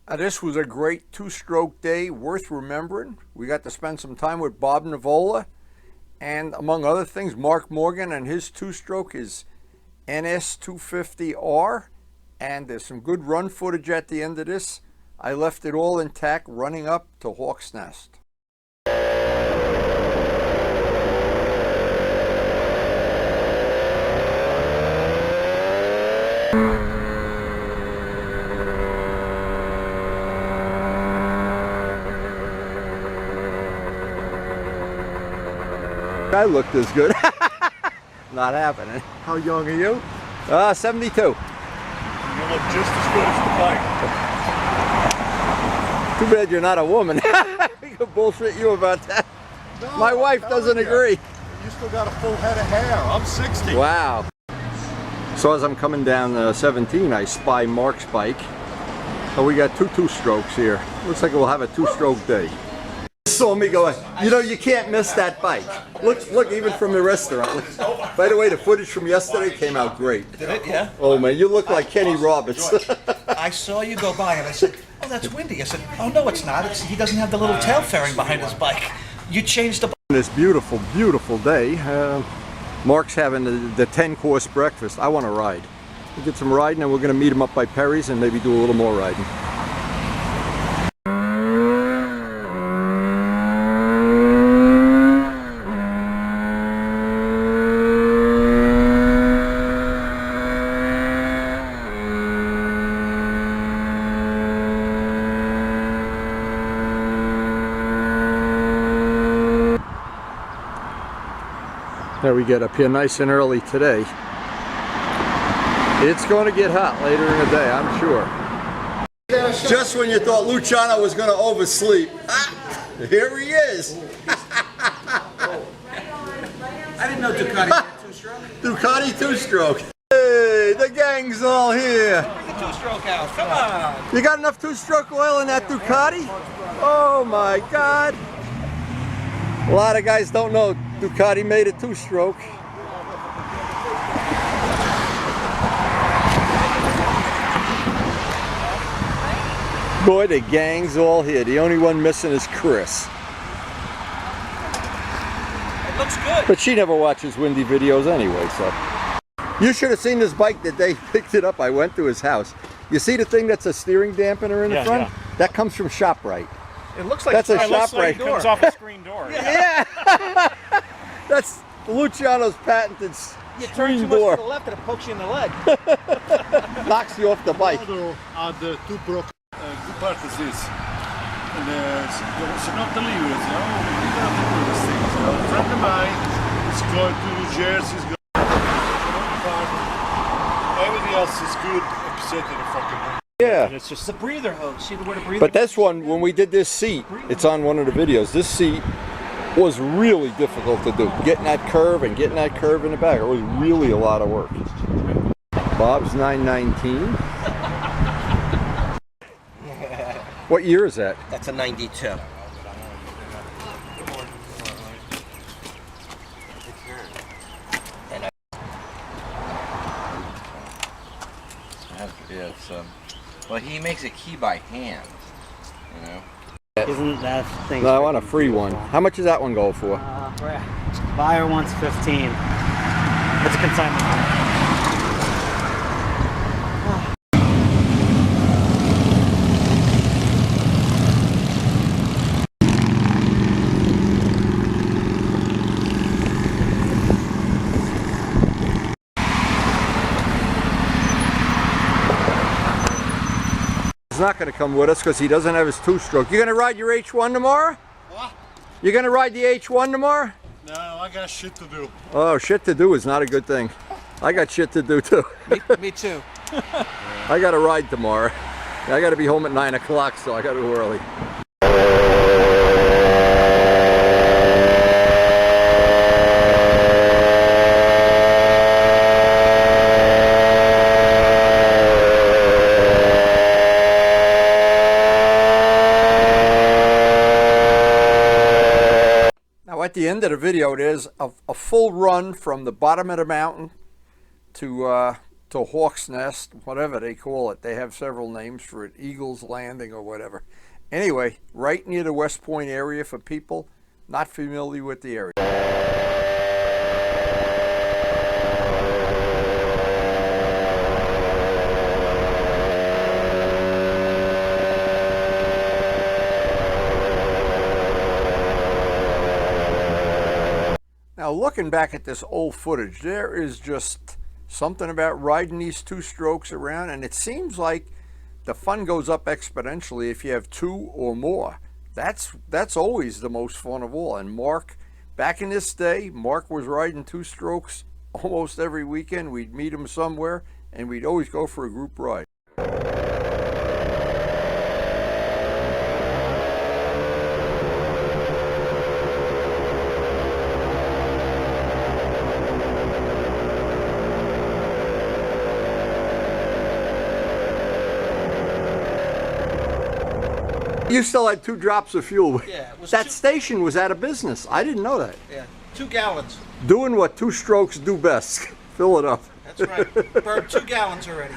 This was a great two-stroke day, worth remembering. We got to spend some time with Bob NEVOLA, and among other things, Mark Morgan and his two-stroke is NS250R, and there's some good run footage at the end of this. I left it all intact running up to Hawk's Nest. I looked as good. Not happening. How young are you? 72. You look just as good as the bike. Too bad you're not a woman. We could bullshit you about that. No, my wife doesn't agree. You still got a full head of hair. I'm 60. Wow. So as I'm coming down 17, I spy Mark's bike. So we got two strokes here. Looks like we'll have a two-stroke day. Saw me going, you know, you can't miss that bike. Look, even from the restaurant. By the way, the footage from yesterday came out great. Did it? Yeah. Oh man, you look like Kenny Roberts. I saw you go by and I said, oh, that's Windy. I said, oh no, it's not. He doesn't have the little tail fairing behind his bike. You changed the bike. This beautiful, beautiful day. Mark's having the 10-course breakfast. I want to ride. We'll get some riding, and we're going to meet him up by Perry's and maybe do a little more riding. There we get up here nice and early today. It's going to get hot later in the day, I'm sure. Just when you thought Luciano was going to oversleep, here he is. I didn't know Ducati had two-stroke. Ducati two-stroke. Hey, the gang's all here. Bring the two-stroke out, come on. You got enough two-stroke oil in that Ducati? Oh my God. A lot of guys don't know Ducati made a two-stroke. Boy, the gang's all here. The only one missing is Chris. It looks good. But she never watches Windy videos anyway, so. You should have seen this bike the day he picked it up. I went to his house. You see the thing that's a steering dampener in the front? Yeah. That comes from ShopRite. It looks like that's a ShopRite door. It comes off a screen door. Yeah. That's Luciano's patented you turn too much to the left and it pokes you in the leg. Knocks you off the bike. Had two broken good part is this. And ze not the lever. Oh, we got to do this thing. So a friend of mine is going to New Jersey. Everything else is good except the fucking one. Yeah. And it's just the breather hose. See where the breather. But this one, when we did this seat, it's on one of the videos. This seat was really difficult to do. Getting that curve and getting that curve in the back. It was really a lot of work. Bob's 919. What year is that? That's a 92. Yeah, it's well, he makes a key by hand, you know. Isn't that thing? No, I want a free one. How much does that one go for? Buyer wants 15. It's a consignment. He's not going to come with us because he doesn't have his two-stroke. You going to ride your H1 tomorrow? What? You going to ride the H1 tomorrow? No, I got shit to do. Oh, shit to do is not a good thing. I got shit to do too. Me too. I got to ride tomorrow. I got to be home at 9 o'clock, so I got to go early. At the end of the video, there's a full run from the bottom of the mountain to to Hawk's Nest, whatever they call it. They have several names for it, Eagle's Landing or whatever. Anyway, right near the West Point area for people not familiar with the area. Now looking back at this old footage, there is just something about riding these two-strokes around, and it seems like the fun goes up exponentially if you have two or more. That's always the most fun of all. And Mark, back in this day, Mark was riding two-strokes almost every weekend. We'd meet him somewhere, and we'd always go for a group ride. You still had 2 drops of fuel. Yeah, it was that station was out of business. I didn't know that. Yeah, 2 gallons. Doing what two-strokes do best. Fill it up. That's right. Burned 2 gallons already.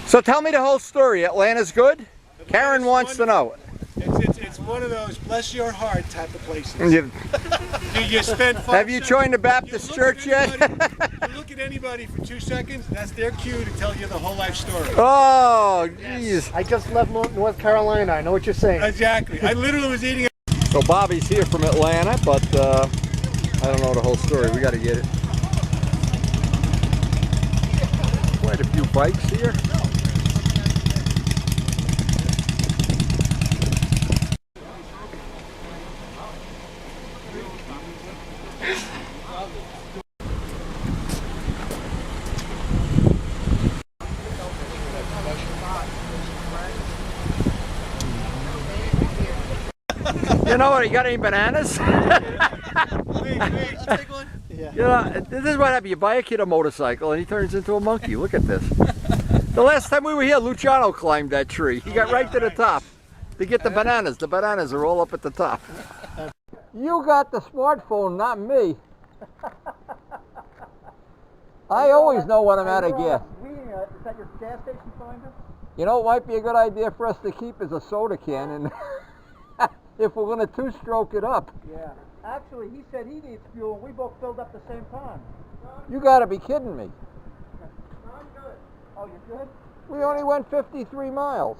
So tell me the whole story. Atlanta's good? Karen wants to know. It's one of those bless your heart type of places. You spend 5 have you joined the Baptist church yet? You look at anybody for 2 seconds, that's their cue to tell you the whole life story. Oh, jeez. I just left North Carolina. I know what you're saying. Exactly. I literally was eating So Bobby's here from Atlanta, but I don't know the whole story. We got to get it. Quite a few bikes here. You know what? You got any bananas? Yeah. You know, this is what happens. You buy a kid a motorcycle and he turns into a monkey. Look at this. The last time we were here, Luciano climbed that tree. He got right to the top to get the bananas. The bananas are all up at the top. You got the smartphone, not me. I always know when I'm out of gas. Is that your gas station finder? You know what might be a good idea for us to keep is a soda can, and if we're going to two-stroke it up. Yeah. Actually, he said he needs fuel, and we both filled up the same time. You got to be kidding me. I'm good. Oh, you're good? We only went 53 miles.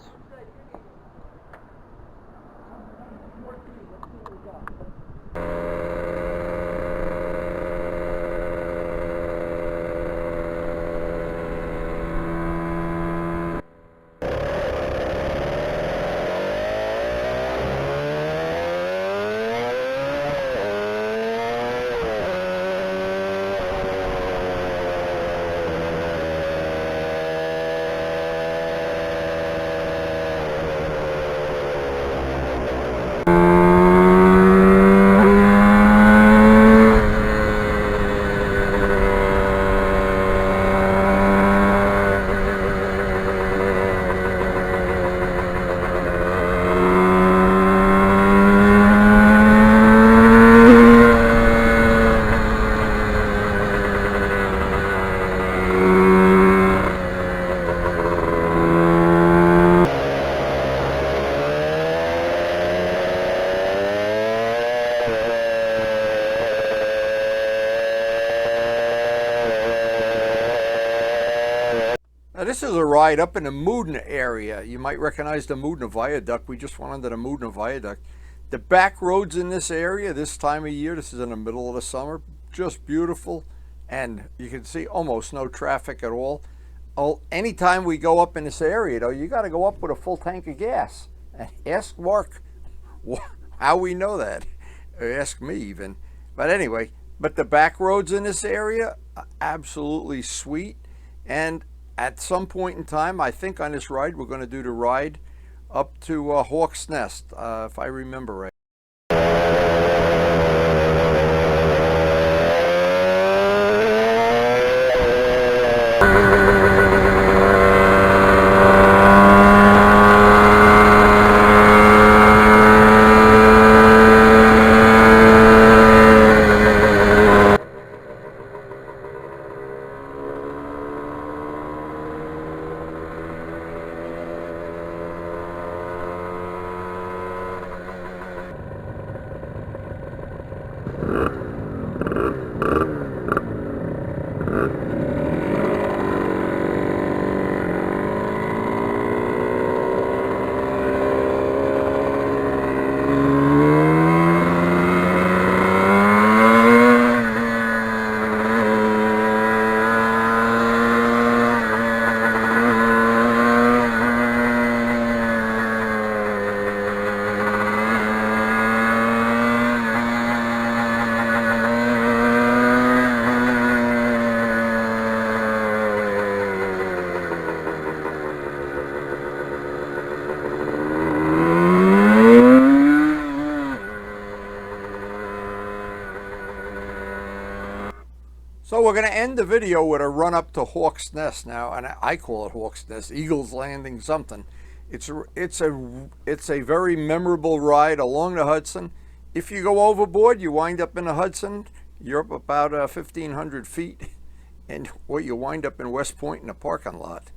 this is a ride up in the Moodin area. You might recognize the Moodin Viaduct. We just went under the Moodin Viaduct. The back roads in this area, this time of year, this is in the middle of the summer, just beautiful. And you can see almost no traffic at all. Oh, anytime we go up in this area, though, you got to go up with a full tank of gas. And ask Mark how we know that. Ask me even. But anyway, but the back roads in this area are absolutely sweet. And at some point in time, I think on this ride, we're going to do the ride up to Hawk's Nest, if I remember right. So we're going to end the video with a run up to Hawk's Nest now, and I call it Hawk's Nest, Eagle's Landing something. It's a very memorable ride along the Hudson. If you go overboard, you wind up in the Hudson. You're up about 1,500 feet, and you wind up in West Point in a parking lot.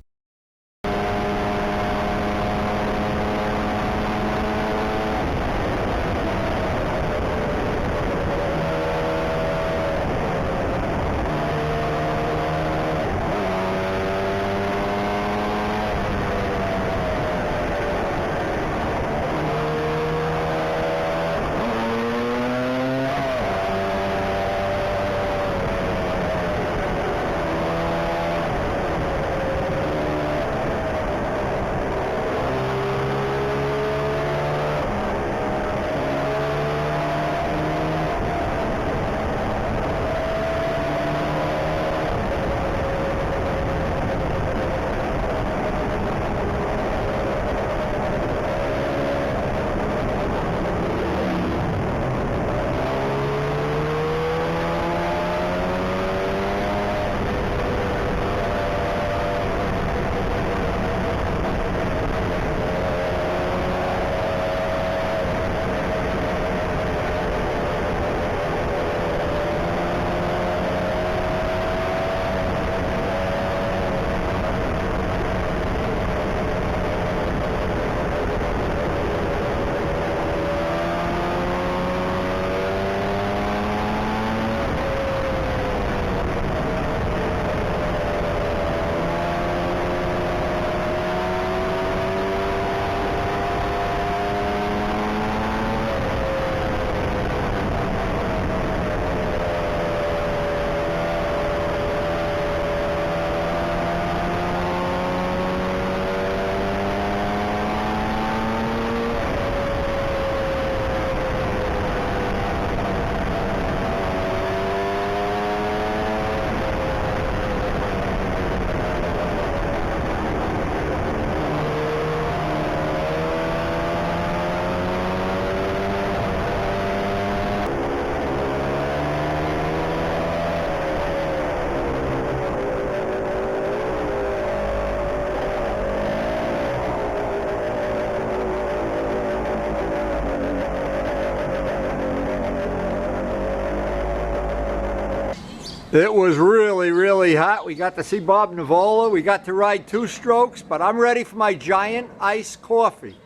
It was really, really hot. We got to see Bob NEVOLA. We got to ride 2 strokes, but I'm ready for my giant iced coffee.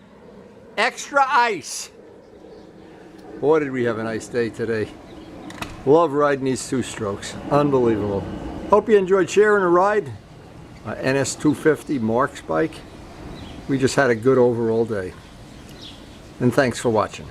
Extra ice. Boy, did we have a nice day today. Love riding these 2 strokes. Unbelievable. Hope you enjoyed sharing the ride. NS250 Mark's bike. We just had a good overall day. And thanks for watching.